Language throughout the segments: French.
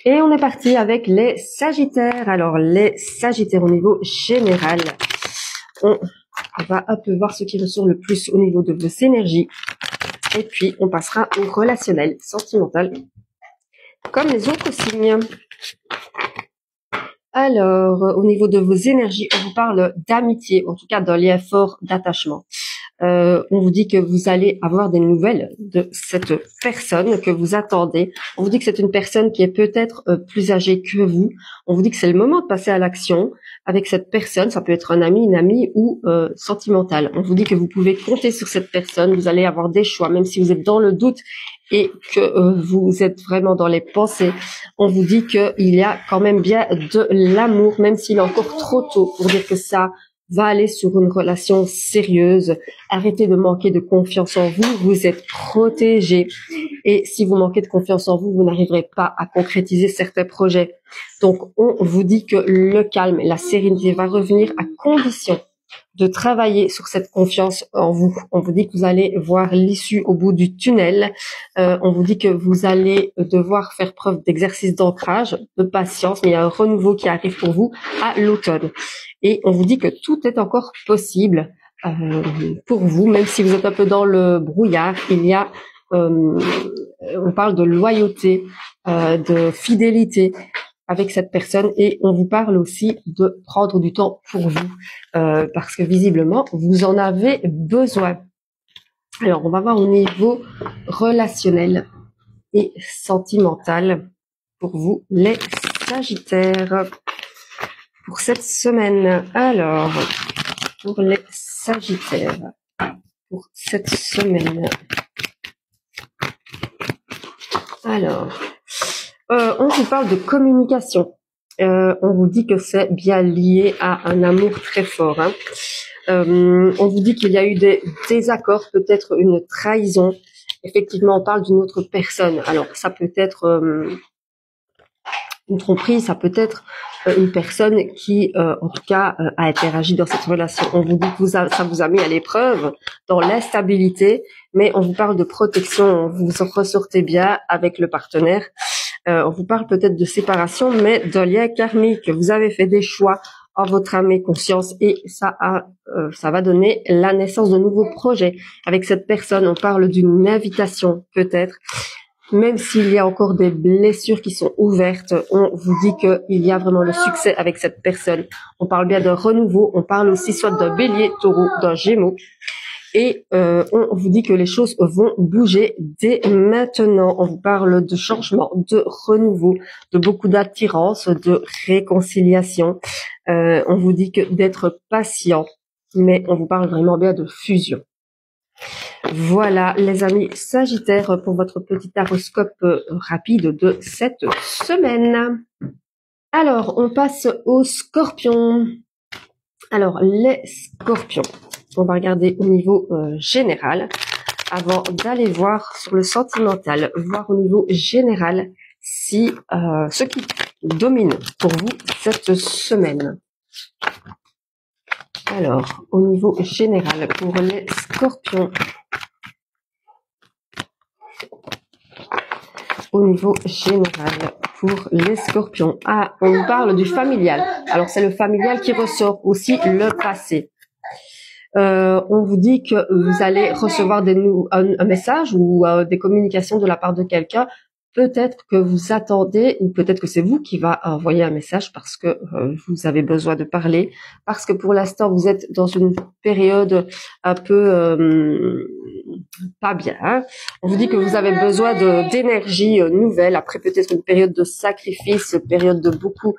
Et on est parti avec les Sagittaires. Alors, les Sagittaires au niveau général, on va un peu voir ce qui ressort le plus au niveau de vos énergies. Et puis, on passera au relationnel, sentimental, comme les autres signes. Alors, au niveau de vos énergies, on vous parle d'amitié, en tout cas d'un lien fort d'attachement. On vous dit que vous allez avoir des nouvelles de cette personne que vous attendez. On vous dit que c'est une personne qui est peut-être plus âgée que vous. On vous dit que c'est le moment de passer à l'action avec cette personne. Ça peut être un ami, une amie ou sentimental. On vous dit que vous pouvez compter sur cette personne. Vous allez avoir des choix, même si vous êtes dans le doute et que vous êtes vraiment dans les pensées. On vous dit qu'il y a quand même bien de l'amour, même s'il est encore trop tôt pour dire que ça va aller sur une relation sérieuse. Arrêtez de manquer de confiance en vous. Vous êtes protégé. Et si vous manquez de confiance en vous, vous n'arriverez pas à concrétiser certains projets. Donc, on vous dit que le calme et la sérénité va revenir à condition de travailler sur cette confiance en vous. On vous dit que vous allez voir l'issue au bout du tunnel. On vous dit que vous allez devoir faire preuve d'exercice d'ancrage, de patience, mais il y a un renouveau qui arrive pour vous à l'automne. Et on vous dit que tout est encore possible pour vous, même si vous êtes un peu dans le brouillard. Il y a, on parle de loyauté, de fidélité avec cette personne, et on vous parle aussi de prendre du temps pour vous, parce que visiblement, vous en avez besoin. Alors, on va voir au niveau relationnel et sentimental pour vous, les Sagittaires, pour cette semaine. Alors, pour les Sagittaires, pour cette semaine. Alors, on vous parle de communication. On vous dit que c'est bien lié à un amour très fort. Hein. On vous dit qu'il y a eu des désaccords, peut-être une trahison. Effectivement, on parle d'une autre personne. Alors, ça peut être une tromperie, ça peut être une personne qui, en tout cas, a interagi dans cette relation. On vous dit que ça vous a mis à l'épreuve dans l'instabilité, mais on vous parle de protection. Vous ressortez bien avec le partenaire. On vous parle peut-être de séparation, mais d'un lien karmique. Vous avez fait des choix en votre âme et conscience, et ça va donner la naissance de nouveaux projets. Avec cette personne, on parle d'une invitation, peut-être. Même s'il y a encore des blessures qui sont ouvertes, on vous dit qu'il y a vraiment le succès avec cette personne. On parle bien d'un renouveau, on parle aussi soit d'un bélier, taureau, d'un gémeaux. Et on vous dit que les choses vont bouger dès maintenant. On vous parle de changement, de renouveau, de beaucoup d'attirance, de réconciliation. On vous dit que d'être patient, mais on vous parle vraiment bien de fusion. Voilà les amis Sagittaires pour votre petit horoscope rapide de cette semaine. Alors, on passe aux Scorpions. Alors, les Scorpions. On va regarder au niveau général avant d'aller voir sur le sentimental, voir au niveau général si ce qui domine pour vous cette semaine. Alors, au niveau général pour les Scorpions. Au niveau général pour les Scorpions. Ah, on nous parle du familial. Alors, c'est le familial qui ressort aussi le passé. On vous dit que vous allez recevoir un message ou des communications de la part de quelqu'un. Peut-être que vous attendez, ou peut-être que c'est vous qui va envoyer un message parce que vous avez besoin de parler, parce que pour l'instant vous êtes dans une période un peu pas bien. Hein. On vous dit que vous avez besoin d'énergie nouvelle, après peut-être une période de sacrifice, une période de beaucoup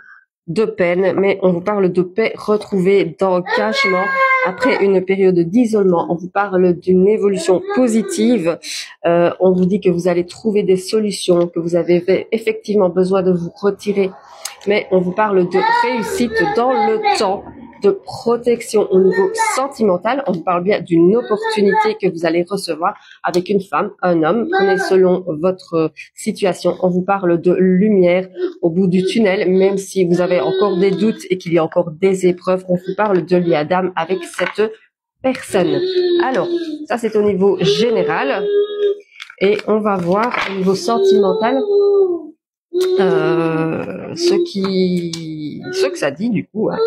de peine, mais on vous parle de paix retrouvée, d'engagement après une période d'isolement. On vous parle d'une évolution positive. On vous dit que vous allez trouver des solutions, que vous avez effectivement besoin de vous retirer, mais on vous parle de réussite dans le temps, de protection au niveau sentimental. On vous parle bien d'une opportunité que vous allez recevoir avec une femme, un homme, prenez selon votre situation. On vous parle de lumière au bout du tunnel, même si vous avez encore des doutes et qu'il y a encore des épreuves. On vous parle de lien d'âme avec cette personne. Alors, ça c'est au niveau général. Et on va voir au niveau sentimental. ce que ça dit du coup, hein.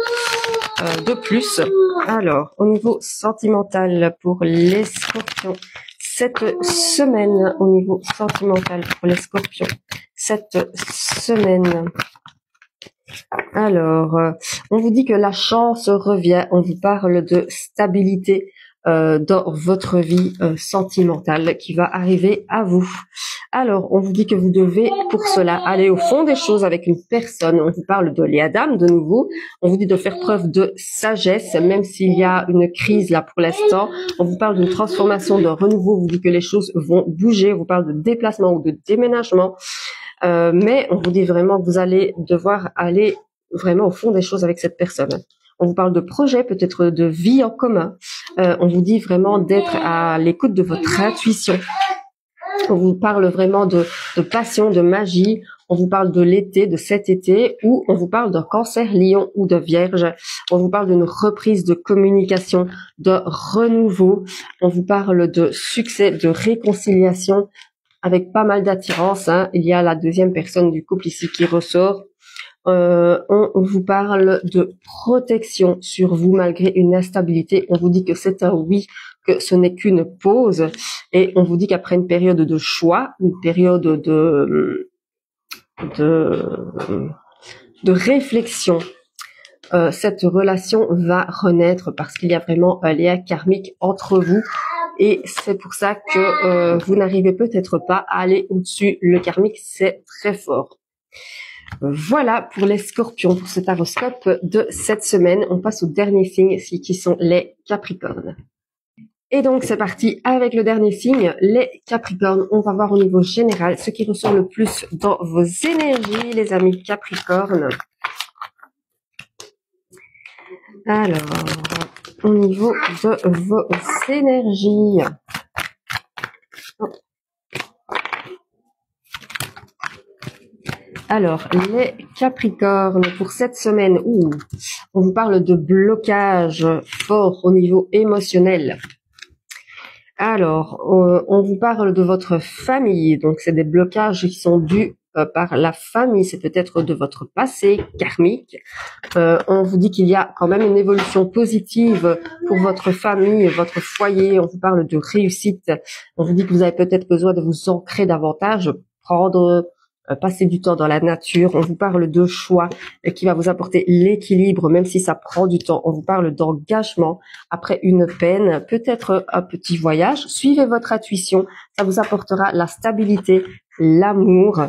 De plus, alors au niveau sentimental pour les Scorpions, cette semaine au niveau sentimental pour les Scorpions, cette semaine. Alors, on vous dit que la chance revient, on vous parle de stabilité dans votre vie sentimentale qui va arriver à vous. Alors, on vous dit que vous devez pour cela aller au fond des choses avec une personne. On vous parle de l'Adam de nouveau. On vous dit de faire preuve de sagesse, même s'il y a une crise là pour l'instant. On vous parle d'une transformation, d'un renouveau. On vous dit que les choses vont bouger. On vous parle de déplacement ou de déménagement. Mais on vous dit vraiment que vous allez devoir aller vraiment au fond des choses avec cette personne. On vous parle de projet, peut-être de vie en commun. On vous dit vraiment d'être à l'écoute de votre intuition. On vous parle vraiment de passion, de magie. On vous parle de l'été, de cet été, ou on vous parle d'un cancer, lion ou de vierge. On vous parle d'une reprise de communication, de renouveau. On vous parle de succès, de réconciliation, avec pas mal d'attirance, hein. Il y a la deuxième personne du couple ici qui ressort. On vous parle de protection sur vous malgré une instabilité. On vous dit que c'est un oui, que ce n'est qu'une pause. Et on vous dit qu'après une période de choix, une période de réflexion, cette relation va renaître parce qu'il y a vraiment un lien karmique entre vous. Et c'est pour ça que vous n'arrivez peut-être pas à aller au-dessus. Le karmique, c'est très fort. Voilà pour les Scorpions, pour cet horoscope de cette semaine. On passe au dernier signe, qui sont les Capricornes. Et donc, c'est parti avec le dernier signe, les Capricornes. On va voir au niveau général ce qui ressort le plus dans vos énergies, les amis Capricornes. Alors, au niveau de vos énergies. Alors, les Capricornes, pour cette semaine, on vous parle de blocage fort au niveau émotionnel. Alors, on vous parle de votre famille, donc c'est des blocages qui sont dus par la famille, c'est peut-être de votre passé karmique. On vous dit qu'il y a quand même une évolution positive pour votre famille, votre foyer. On vous parle de réussite. On vous dit que vous avez peut-être besoin de vous ancrer davantage, passer du temps dans la nature. On vous parle de choix qui va vous apporter l'équilibre, même si ça prend du temps. On vous parle d'engagement après une peine, peut-être un petit voyage. Suivez votre intuition, ça vous apportera la stabilité, l'amour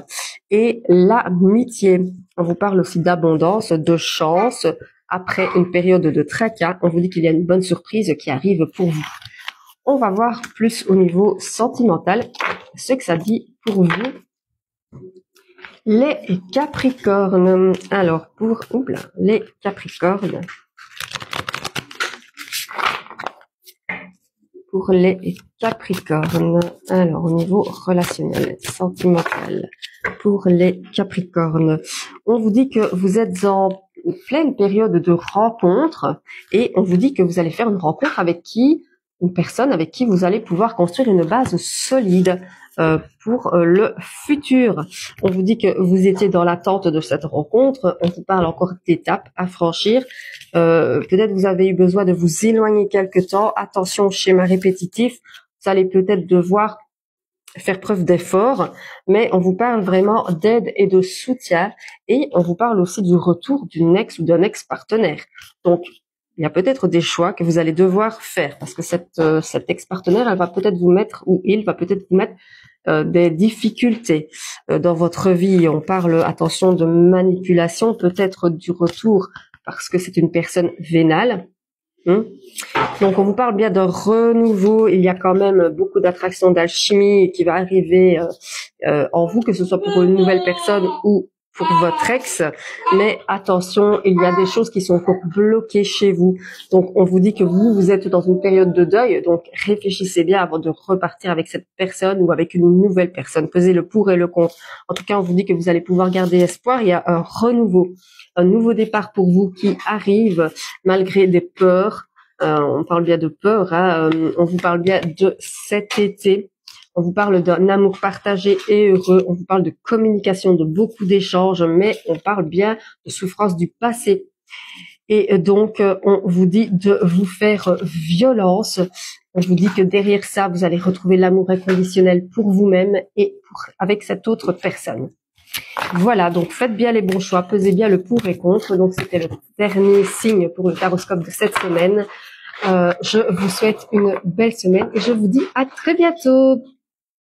et l'amitié. On vous parle aussi d'abondance, de chance. Après une période de tracas, on vous dit qu'il y a une bonne surprise qui arrive pour vous. On va voir plus au niveau sentimental ce que ça dit pour vous. Les Capricornes. Alors, les Capricornes. Pour les Capricornes. Alors, au niveau relationnel, sentimental. Pour les Capricornes. On vous dit que vous êtes en pleine période de rencontre et on vous dit que vous allez faire une rencontre avec une personne avec qui vous allez pouvoir construire une base solide pour le futur. On vous dit que vous étiez dans l'attente de cette rencontre. On vous parle encore d'étapes à franchir. Peut-être vous avez eu besoin de vous éloigner quelque temps. Attention au schéma répétitif. Vous allez peut-être devoir faire preuve d'effort, mais on vous parle vraiment d'aide et de soutien. Et on vous parle aussi du retour d'une ex ou d'un ex-partenaire. Donc, il y a peut-être des choix que vous allez devoir faire parce que cette ex-partenaire, elle va peut-être vous mettre, ou il va peut-être vous mettre des difficultés dans votre vie. On parle, attention, de manipulation, peut-être du retour parce que c'est une personne vénale. Donc, on vous parle bien d'un renouveau. Il y a quand même beaucoup d'attraction, d'alchimie qui va arriver en vous, que ce soit pour une nouvelle personne ou pour votre ex, mais attention, il y a des choses qui sont encore bloquées chez vous. Donc, on vous dit que vous êtes dans une période de deuil, donc réfléchissez bien avant de repartir avec cette personne ou avec une nouvelle personne. Pesez le pour et le contre. En tout cas, on vous dit que vous allez pouvoir garder espoir. Il y a un renouveau, un nouveau départ pour vous qui arrive malgré des peurs. On parle bien de peur, hein. On vous parle bien de cet été. On vous parle d'un amour partagé et heureux. On vous parle de communication, de beaucoup d'échanges, mais on parle bien de souffrance du passé. Et donc, on vous dit de vous faire violence. On vous dit que derrière ça, vous allez retrouver l'amour inconditionnel pour vous-même et avec cette autre personne. Voilà, donc faites bien les bons choix, pesez bien le pour et contre. Donc, c'était le dernier signe pour le taroscope de cette semaine. Je vous souhaite une belle semaine et je vous dis à très bientôt.